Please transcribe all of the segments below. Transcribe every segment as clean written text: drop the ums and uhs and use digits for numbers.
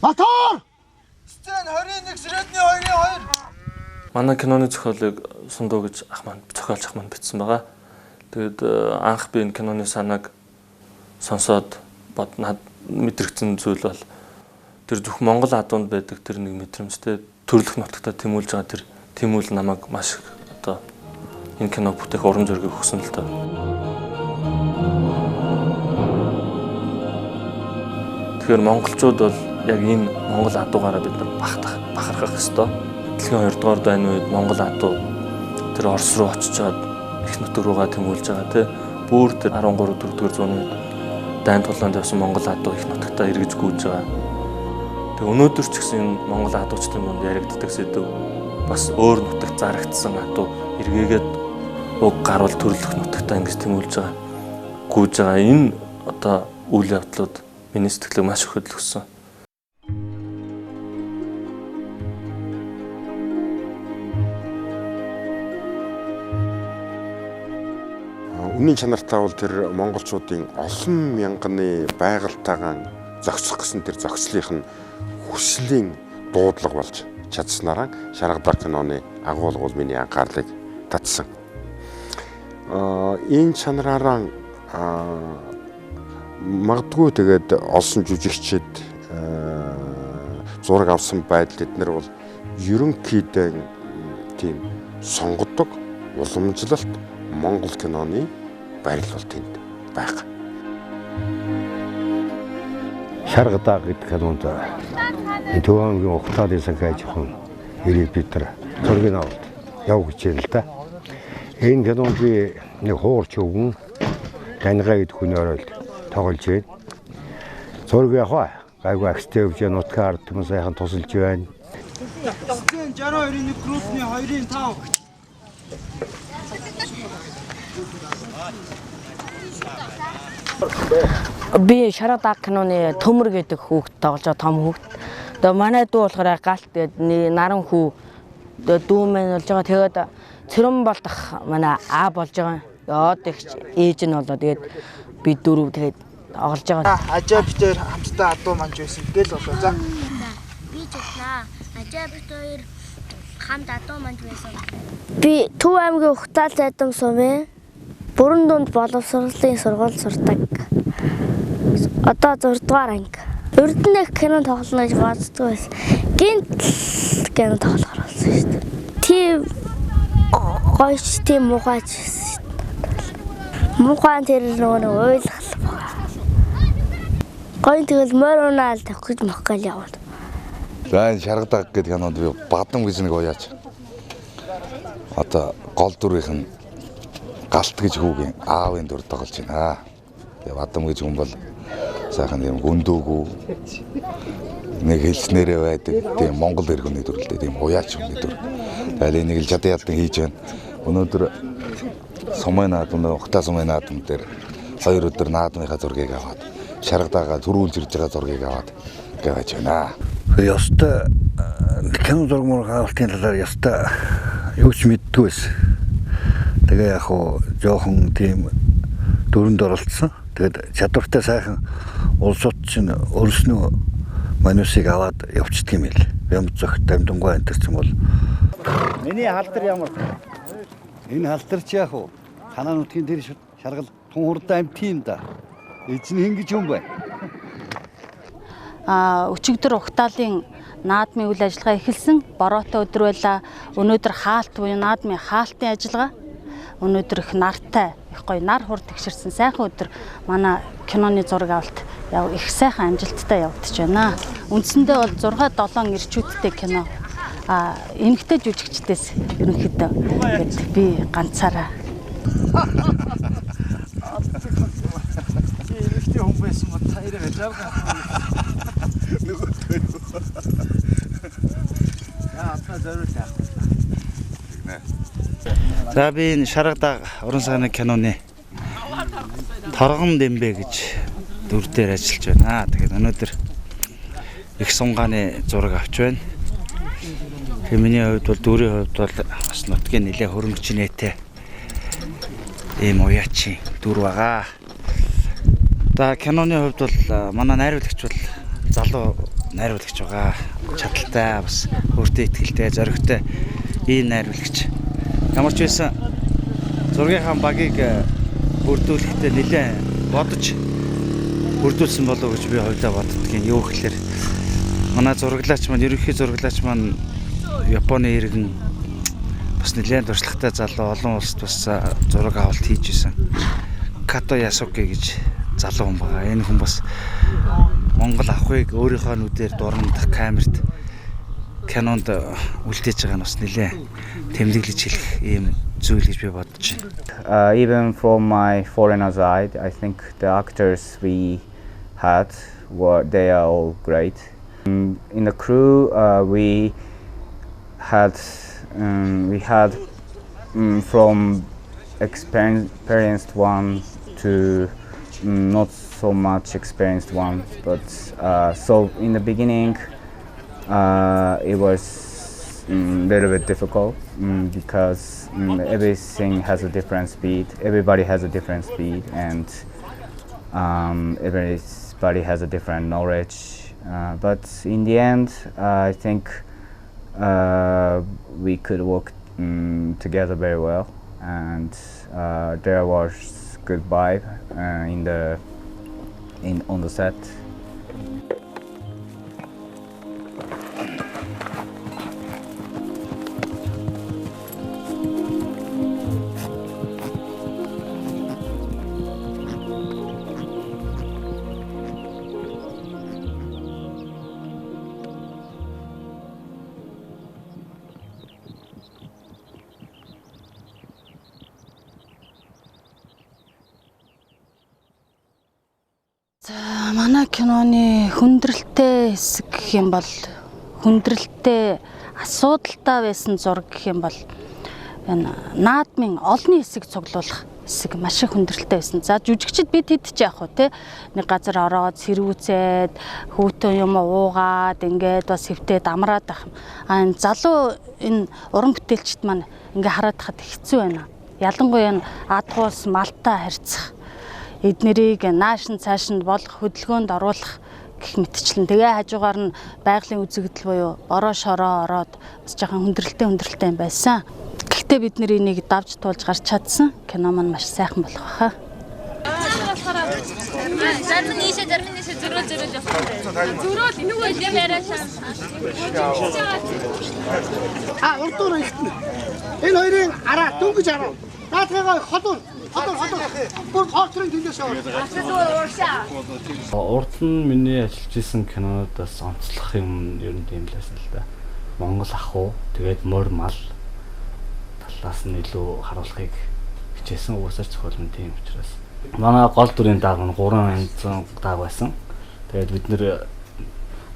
Мотор! Сцен 21 средний 2-2. Манай киноны зохиолыг Сундуу гэж ах маань зохиолч ах маань бичсэн байгаа. Тэгээд анх би энэ киноны санааг сонсоод над мэдрэгдсэн зүйл бол тэр зөвхөн Монгол адуунд байдаг тэр нэг мэдрэмжтэй төрөлх нутагтаа тэмүүлж байгаа тэр тэмүүл намайг маш одоо энэ киног бүтээх урам зориг өгсөн л доо. Тэгэхээр монголчууд бол яг энэ Монгол адуугаараа бид нар бахархах ёстой. Дэлхийн 2 дугаар дайны үед Монгол адуу тэр Орос руу очичоод их нутаг руугаа тэмүүлж байгаа тий. Бүр тэр 13 4-р зууны үед дайн тулаанд явсан Монгол адуу их нутагтаа эргэж гүйж байгаа. Тэгээ өнөөдөр ч гэсэн Монгол адуучдын дунд яригддаг сэдв бас өөр нутагт зарагдсан адуу эргээгээд уг гарвал төрөлх нутагтаа ингэж тэмүүлж байгаа. Гүйж байгаа энэ одоо үйл явдлууд миний сэтгэлийг маш их хөдөлгөсөн. Үнийн чанартай бол тэр монголчуудын олон мянганы байгальтайгаан зохицох гэсэн тэр зохицлынх нь хүслийн дуудлага болж чадсанараа Шаргадар киноны агуулгууд миний анхаарлыг татсан. Энэ чанараараа магадгүй тэгээд олсон жүжигчид зураг авсан байдал эднэр бол ерөнхийдөө тийм сонгодог уламжлалт Монгол киноны байрал бол тэнд байгаа. Шаргадар гэдэг кинонд Төвөнгийн ухтаалын санхай жоохон ирээд бид нар зургийг аваад явж гिचээ л да. Энэ кинонд би нэг хуурч өвгөн Данигай гэдэг хүний оройлд тоглож байна. Зургийг аваа гайгүй акстэй явж нутгаар түмэн сайхан тусалж байна. 62-ийн группны 2-ын 5. Би Шаргадар киноны Төмөр гэдэг хүүхд тоглож байгаа том хүүхд. Тэгээ манай дүү болохоор галт гэдэг наран хүү дүү мэн болж байгаа. Тэгээд цэрэн болдох манай аа болж байгаа. Яод ихч ээж нь болоо тэгээд би дөрөв тэгээд оголж байгаа. Ажаа битээр хамтдаа адуу манж байсан гэл болоо. За. Би ч удаа ажаа битээр хамт адуу манж байсан. Би Төв аймгийн Ухтаал зайдам сумын Бүрэн дунд боловсролын сургууль сурдаг. Одоо 6 дугаар анги. Урднэх кино тоглоно гэж боддог байсан. Гинт кино тоглохоор болсон шүү дээ. Тийм гойч тийм мухач шүү дээ. Мухаан тэр нөгөө ойлгох байгаа. Гойн тэгэл морь унаал тавих гэж мохгол яваад. За энэ Шаргадар гэдэг кинонд би Бадам гэж нэг уяач. Одоо гол дүрийнх нь галт гэж хүүгийн аавын дүр тоглож байна. Тэгээ Бадам гэж хүн бол сайхан юм гүндөөгүй нэг хэлснээрээ байдаг тийм Монгол иргэний дүрлээ тийм уяач хүний дүр. Тэгээ энийг л жадаа ялдан хийж байна. Өнөөдөр сумын наадмын Ухтаа сумын наадам дээр 2 өдөр наадмынхаа зургийг аваад Шаргадараа төрүүлж ирж байгаа зургийг аваад гавж байна. Ёстой кино зураг мөр хаалтын талаар ёстой юу ч мэддгүй байсан. Тэгээ яг хоо жоохон тийм дөрөнд оролцсон. Тэгээд чадвартай сайхан улсууд чинь өөрснөө манусыг аваад явчихдаг юм л. Бямц зөгт дамдангуй энтерсэн бол миний халдвар ямар? Энэ халдвар ч яг хоо танаа нутгийн тэр шаргал тун хурдан амт юм да. Эзэн хин гэж юм бай. Өчигдөр Ухтаалын наадмын үйл ажиллагаа эхэлсэн. Бороотой өдөр байлаа. Өнөөдөр хаалт буюу наадмын хаалтын ажиллагаа. Өнөөдөр их нартай, их гоё нар хур тэгшэрсэн сайхан өдөр манай киноны зураг авалт их сайхан амжилттай явагдаж байна. Үндсэндээ бол 6-7 ирчүүдтэй кино. Эмэгтэй жүжигчдээс ерөнхийдөө би ганцаараа. Эмэгтэй хүн байсан бол таараа жаахан. Атна зориулаа. За би энэ Шаргадар уран сайхны киноны Торгон Дэмбэ гэж дүр дээр ажиллаж байна. Тэгээд өнөөдөр их сунгааны зураг авч байна. Тэгээд миний хувьд бол дүрийн хувьд бол бас нутгийн нэлээ хөрөнгөч нээтэй ийм уяачийн дүр байгаа. За киноны хувьд бол манай найруулагч бол залуу найруулагч байгаа. Чадaltaй бас өөртөө ихтэй, зоригтой ийм найруулагч. Ямар ч байсан зургийнхаа багийг бүрдүүлэхдээ нэлээд бодож бүрдүүлсэн болов гэж би хувьдаа боддгийн. Юу гэхээр манай зураглаач маань, ерөнхий зураглаач маань Японы иргэн бас нэлээд туршлагатай залуу, олон улсад бас зураг авалт хийж исэн. Като Ясуки гэж залуу хүн байгаа. Энэ хүн бас Монгол авахыг өөрийнхөө нүдээр дурандах камерт кинонд үлдээж байгаа нь бас нэлээд тэмдэглэж хэлэх ийм зүйл гэж би бодож байна. Even from my foreigner side, I think the actors we had they are all great. In the crew, we had from experienced one to not so much experienced one, but so in the beginning it was a little bit difficult because everything has a different speed. Everybody has a different speed, and everybody has a different knowledge. But in the end, I think we could work together very well, and there was good vibe on the set. Манай киноны хүндрэлтэй хэсэг гэх юм бол хүндрэлтэй асуудалтай байсан зураг гэх юм бол энэ наадмын олонний хэсэг цуглуулах хэсэг маш их хүндрэлтэй байсан. За жүжигчд бид хэд ч яах вэ те нэг газар ороод сэрүүцээд хүүтэн юм уугаад ингээд бас хэвтээд амраад байх юм. Энэ залуу энэ уран бүтээлчд маань ингээ хараад хахад хэцүү байна. Ялангуяа адгуус малтай харьцах эднэрийг наашин цаашинд болгох хөдөлгөөнд оруулах гэх мэтчлэн тэгээ хажуугаар нь байгалийн үзэгдэл буюу бороо шороо ороод бас жоохон хүндрэлтэй байсан. Гэхдээ бид нэр энийг давж туулж гарч чадсан. Кино маань маш сайхан болох байхаа. Зарим нийшээ зөрөөл явах. Зөрөөл юу вэ яриашаа. Урдуур ихтэн. Энэ хоёрын араа дөнгөж араа. Наатайгаа ходор. Бүр хортрын тэндээс яваа. Урд нь миний ажиллаж исэн кинонуудаас онцлох юм ер нь тийм лээс л да. Монгол ахуй, тэгээд морь мал талаас нь илүү харуулахыг хичээсэн уусаар зохиол нь тийм учраас. Манай гол дүрийн дааг нь 300 дааг байсан. Тэгээд бид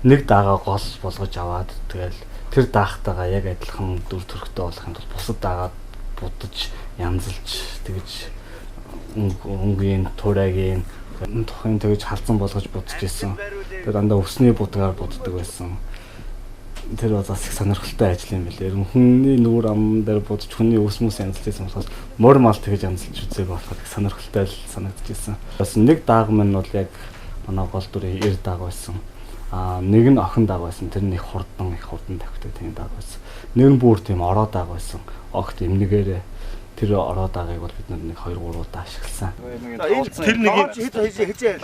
нэг даагаа гол болгож аваад тэгэл тэр даахтайгаа яг адилхан дүр төрхтэй болохын тулд бусад даагаа будаж янзалж тэгж өнгийн турагийн тухайн тэгж халдсан болгож будаж исэн. Тэгээд дандаа өсний будгаар буддаг байсан. Тэр бас их сонирхолтой ажил юм билээ. Хүний нүүр ам дээр будаж хүний өсмөс янзлжсэн болохоос морь мал тэгж янзлж үзээг болоход их сонирхолтой санагдчихсэн. Бас нэг дааг минь бол яг манай гол дүрийн 90 дааг байсан. Нэг нь охин дааг байсан. Тэр нь их хурдан тавьтай тийм дааг байсан. Нэг нь бүр тийм ороо дааг байсан. Огт эмнэгээрээ тэр ороо даагийг бол бид нэг 2-3 удаа ашигласан. Тэр нэг хизээ. Гэхдээ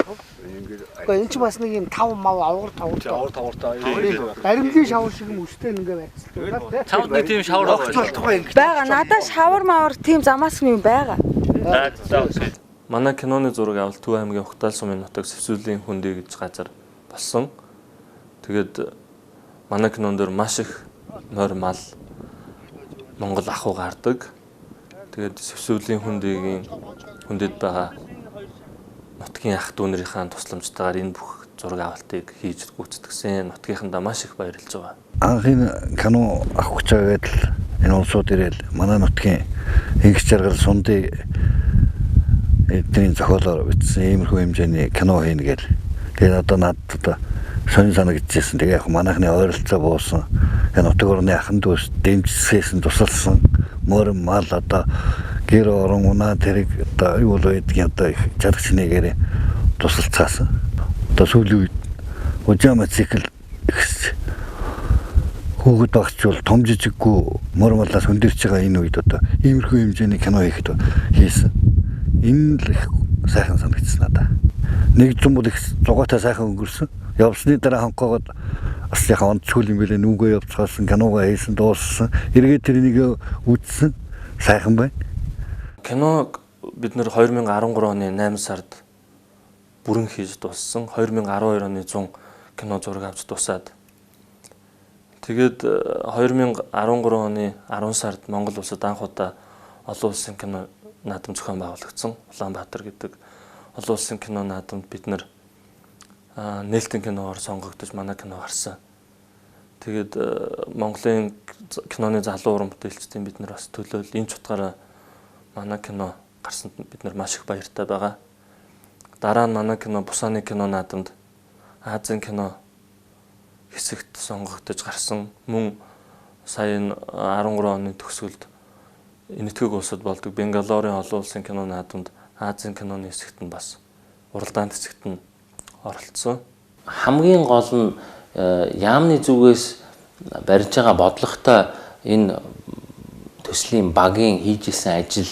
энэ ч бас нэг юм 5 мав авгар тавартай. Баримлын шавар шиг юм өстэй ингээ байцлаа. Чамд нэг тийм шавар байгаа. Надад шавар мавар тийм замаас юм байгаа. Манай киноны зураг авалт Төв аймгийн Ухтаал сумын нутаг Сэвсүүлийн хүндий гэж газар болсон. Тэгээд манай кинон дээр маш их морь мал Монгол ахуй гардаг. Тэгээд Сэвсүүлийн хүндэд байгаа нутгийн ах дүүнэрийнхээ тусламжтайгаар энэ бүх зураг авалтыг хийж гүйцэтгсэн. Нутгийнхандаа маш их баярлж байгаа. Анхны кино авах гэж байгаад л энэ улсууд ирэл манай нутгийн хийх жаргал сундыг эдний зохиолоор бичсэн иймэрхүү хэмжээний кино хийнэ гэл. Тэгээд одоо надад сонин санагдчихсэн. Тэгээ яг манайхны ойролцоо буусан. Энэ нутаг орны ахын дүүс дэмжсээс нь тусалсан. Морь мал одоо гэр орон унаа тэрэг одоо юу л байдгийг одоо их жаргачнэгээр тусалцаасан. Одоо сүүлийн үед Ужаама цикл ихс хөөгд багч бол том жижиггүй мормолоос хөндөрч байгаа энэ үед одоо иймэрхүү хэмжээний кино хийхэд хийсэн. Энэ л их сайхан санагдсан надаа. Нэг зам бол их зугаатай сайхан өнгөрсөн. Явсны дараа хонхоогод бас яхаа онцгүй юм билээ, нүгөө явцгаасан, киногоо хийсэн, дууссан. Эргээд тэрнийг үзсэн сайхан байна. Киног бид нэр 2013 оны 8 сард бүрэн хийж дууссан. 2012 оны 100 кино зураг авч дуусаад. Тэгээд 2013 оны 10 сард Монгол улсад анх удаа олон улсын кино наадам зохион байгуулагдсан. Улаанбаатар гэдэг олон улсын кино наадамд бид нэр нээлтийн киногоор сонгогдож манай кино гарсан. Тэгээд Монголын киноны залуу уран бүтээлчдийн бид нар бас төлөөл энэ чутгаараа манай кино гарсанд бид нар маш их баяртай байгаа. Дараа нь манай кино Бусааны кино наадамд Азийн кино хэсэгт сонгогдож гарсан. Мөн сая 13 оны төгсгөлд Энэтхэг улсад болдог Бенгалорын олон улсын кино наадамд Азийн киноны хэсэгт нь бас уралдаанд хэсэгт нь оролцсон. Хамгийн гол нь яамны зүгээс барьж байгаа бодлоготой энэ төслийн багийн хийж исэн ажил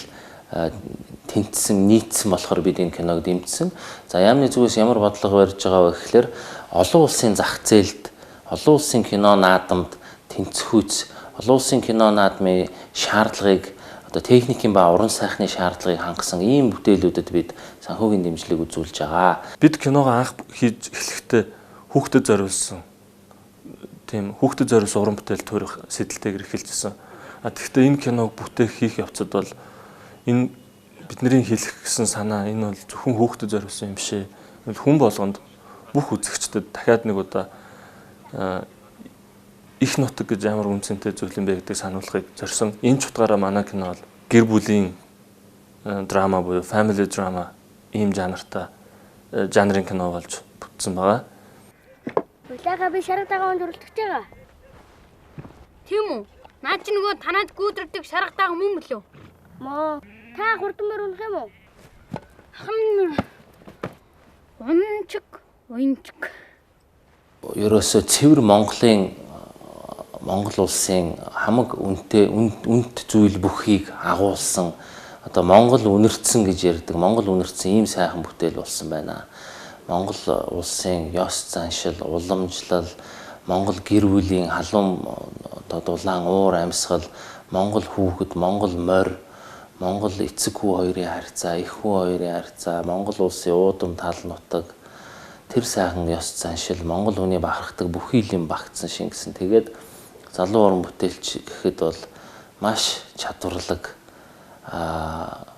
тэнцсэн нийцсэн болохоор бид энэ киног дэмжсэн. За яамны зүгээс ямар бодлого барьж байгаа вэ гэхээр олон улсын зах зээлд, олон улсын кино наадамд тэнцвүүц, олон улсын кино наадмын шаардлагыг одоо техникийн ба уран сайхны шаардлагыг хангасан ийм бүтээлүүдэд бид санхүүгийн дэмжлэг үзүүлж байгаа. Бид киногоо анх хийж эхлэхдээ хүүхдэд зориулсан тийм хүүхдэд зориулсан уран бүтээл төрөх сэдэлтэйгээр эхэлжсэн. Тэгэхдээ энэ киног бүтээх хийх явцад бол энэ бидний хэлэх гэсэн санаа энэ бол зөвхөн хүүхдэд зориулсан юм шээ. Хүн болгонд бүх үзэгчдэд дахиад нэг удаа их нутаг гэж ямар үнцэнтэй зүйл юм бэ гэдгийг сануулахыг зорьсон. Энэ чутгаараа манай кино бол гэр бүлийн драма буюу family drama ийм жанртай жанрын кино болж бүтсэн байгаа. Улаага би шаргатаагаа өндөрлөж байгаа. Тийм үү? Наад чи нөгөө танаад гүйдэрдэг шаргатаагаа мөн мөлөө? Мөө. Та хурдмаар унах юм уу? Унчиг. Ерөөсөө цэвэр Монгол улсын хамаг үнэт зүйл бүхийг агуулсан одоо Монгол үнэртсэн гэж ярьдаг. Монгол үнэртсэн ийм сайхан бүтээл болсон байна. Монгол улсын ёс заншил, уламжлал, Монгол гэр бүлийн халуун одоо дулаан уур амьсгал, Монгол хүүхэд, Монгол морь, Монгол эцэг хүү хоёрын харьцаа, их хүү хоёрын харьцаа, Монгол улсын уудам тал нутаг, тэр сайхан ёс заншил, Монгол хүний бахархдаг бүхий юм багтсан шингэсэн. Тэгээд залуу уран бүтээлч гэхэд бол маш чадварлаг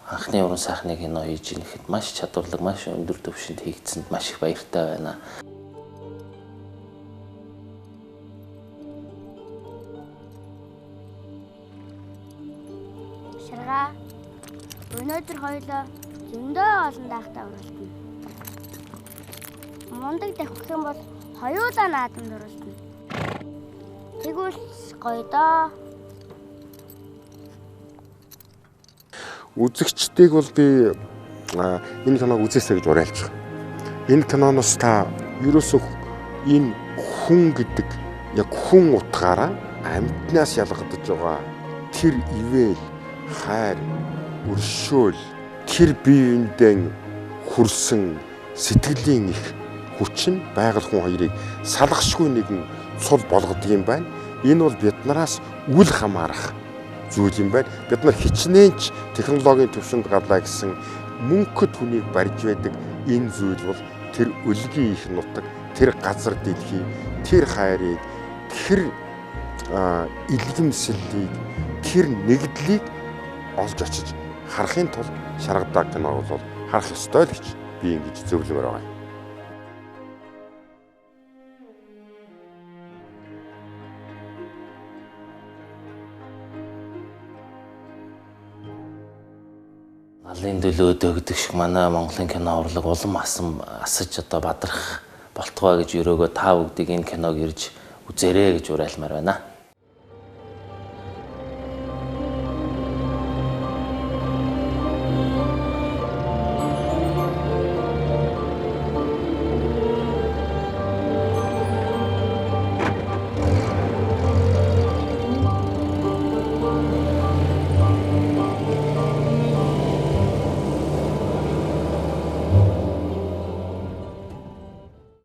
анхны уран сайхны кино хийж ирэхэд маш чадварлаг, маш өндөр түвшинд хийгдсэнд маш их баяртай байна. Шарга. Өнөөдөр хоёулаа зөндөө олон даахтай уралдана. Мундаг давхих юм бол хоёулаа наадамд уралдана. Тэгвэл гоё доо. Үзэгчдийг бол би энэ киног үзээсэй гэж уриалж байгаа. Энэ киноноос та ерөөсөө энэ хүн гэдэг яг хүн утгаараа амьтнаас ялгагдаж байгаа тэр ивэл, хайр, өршөөл, тэр биеиндээ хүрсэн сэтгэлийн их хүч нь байгаль хүн хоёрыг салгашгүй нэгэн цул болгодог юм байна. Энэ бол биднээс үл хамаарах зүйл юм байна. Бид нар хичнээнч технологийн төвшөнд гарлаа гэсэн мөнхөд хүнийг барьж байдаг энэ зүйл бол тэр өлгийн их нутаг, тэр газар дэлхий, тэр хайрыг, тэр илгээмсэлийг, тэр нэгдлийг олж очиж харахын тулд шаргадаг кино бол харах ёстой л гэж би ингэж зөвлөмөр байгаа. Алын төлөө өгдөг шиг манай Монголын кино урлаг улам асаж одоо бадрах болтгоо гэж өрөөгөө та бүгдийг энэ киног ирж үзээрэй гэж уриалмаар байна.